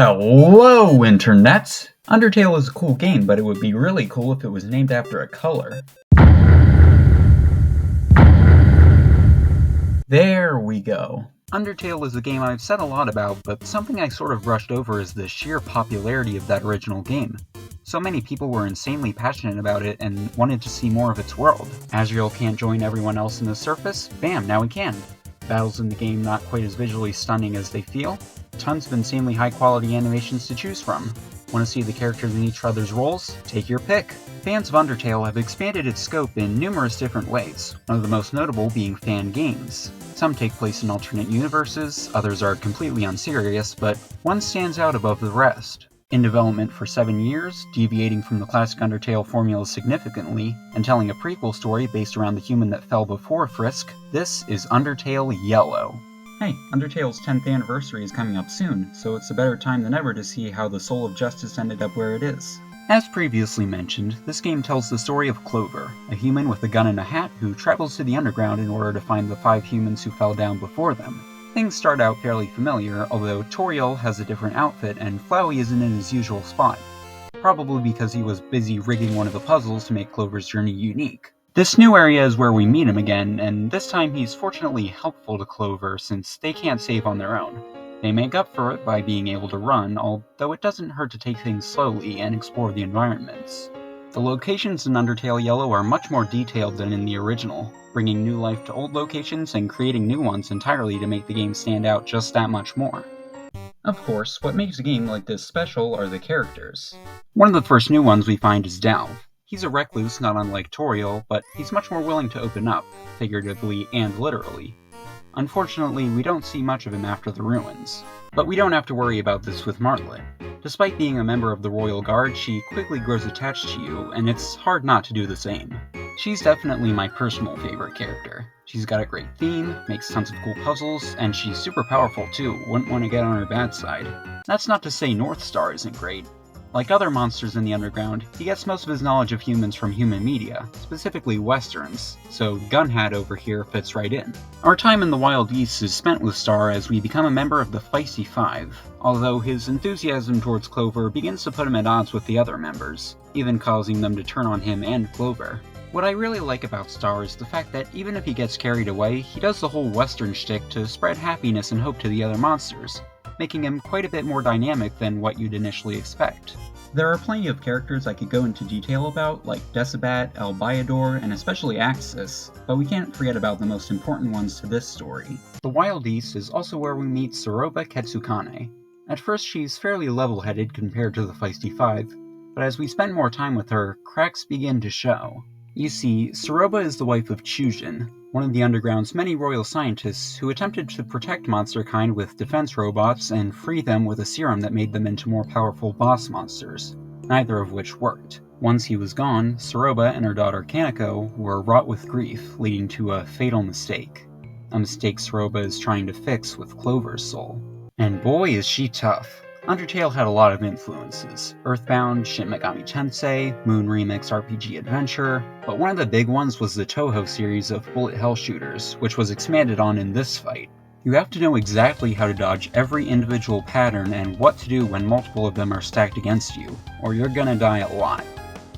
Hello, Internet! Undertale is a cool game, but it would be really cool if it was named after a color. There we go. Undertale is a game I've said a lot about, but something I sort of brushed over is the sheer popularity of that original game. So many people were insanely passionate about it and wanted to see more of its world. Asriel can't join everyone else in the surface? Bam, now he can. Battles in the game not quite as visually stunning as they feel. Tons of insanely high quality animations to choose from. Want to see the characters in each other's roles? Take your pick! Fans of Undertale have expanded its scope in numerous different ways, one of the most notable being fan games. Some take place in alternate universes, others are completely unserious, but one stands out above the rest. In development for 7 years, deviating from the classic Undertale formula significantly, and telling a prequel story based around the human that fell before Frisk, this is Undertale Yellow. Hey, Undertale's 10th anniversary is coming up soon, so it's a better time than ever to see how the Soul of Justice ended up where it is. As previously mentioned, this game tells the story of Clover, a human with a gun and a hat who travels to the underground in order to find the 5 humans who fell down before them. Things start out fairly familiar, although Toriel has a different outfit and Flowey isn't in his usual spot. Probably because he was busy rigging one of the puzzles to make Clover's journey unique. This new area is where we meet him again, and this time he's fortunately helpful to Clover since they can't save on their own. They make up for it by being able to run, although it doesn't hurt to take things slowly and explore the environments. The locations in Undertale Yellow are much more detailed than in the original, bringing new life to old locations and creating new ones entirely to make the game stand out just that much more. Of course, what makes a game like this special are the characters. One of the first new ones we find is Dalv. He's a recluse not unlike Toriel, but he's much more willing to open up, figuratively and literally. Unfortunately, we don't see much of him after the ruins. But we don't have to worry about this with Martlet. Despite being a member of the Royal Guard, she quickly grows attached to you, and it's hard not to do the same. She's definitely my personal favorite character. She's got a great theme, makes tons of cool puzzles, and she's super powerful too, wouldn't want to get on her bad side. That's not to say Northstar isn't great. Like other monsters in the underground, he gets most of his knowledge of humans from human media, specifically westerns, so Gunhat over here fits right in. Our time in the Wild East is spent with Star as we become a member of the Feisty Five, although his enthusiasm towards Clover begins to put him at odds with the other members, even causing them to turn on him and Clover. What I really like about Star is the fact that even if he gets carried away, he does the whole western shtick to spread happiness and hope to the other monsters, making him quite a bit more dynamic than what you'd initially expect. There are plenty of characters I could go into detail about, like Decibat, Albayador, and especially Axis, but we can't forget about the most important ones to this story. The Wild East is also where we meet Soroba Ketsukane. At first she's fairly level-headed compared to the Feisty Five, but as we spend more time with her, cracks begin to show. You see, Soroba is the wife of Chujin, one of the Underground's many royal scientists who attempted to protect monsterkind with defense robots and free them with a serum that made them into more powerful boss monsters, neither of which worked. Once he was gone, Soroba and her daughter Kaneko were wrought with grief, leading to a fatal mistake. A mistake Soroba is trying to fix with Clover's soul. And boy is she tough. Undertale had a lot of influences: Earthbound, Shin Megami Tensei, Moon Remix RPG Adventure, but one of the big ones was the Toho series of bullet hell shooters, which was expanded on in this fight. You have to know exactly how to dodge every individual pattern and what to do when multiple of them are stacked against you, or you're gonna die a lot.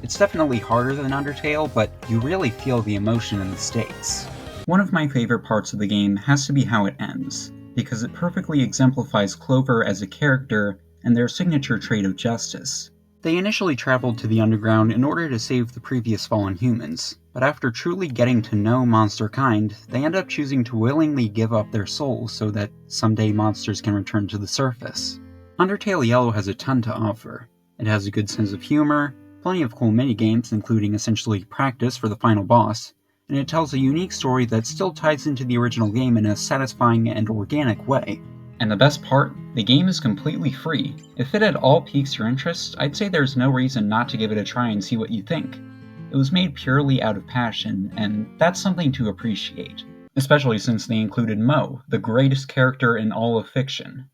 It's definitely harder than Undertale, but you really feel the emotion and the stakes. One of my favorite parts of the game has to be how it ends, because it perfectly exemplifies Clover as a character and their signature trait of justice. They initially traveled to the underground in order to save the previous fallen humans, but after truly getting to know monsterkind, they end up choosing to willingly give up their souls so that someday monsters can return to the surface. Undertale Yellow has a ton to offer. It has a good sense of humor, plenty of cool minigames including essentially practice for the final boss, and it tells a unique story that still ties into the original game in a satisfying and organic way. And the best part, the game is completely free. If it at all piques your interest, I'd say there's no reason not to give it a try and see what you think. It was made purely out of passion, and that's something to appreciate. Especially since they included Mo, the greatest character in all of fiction.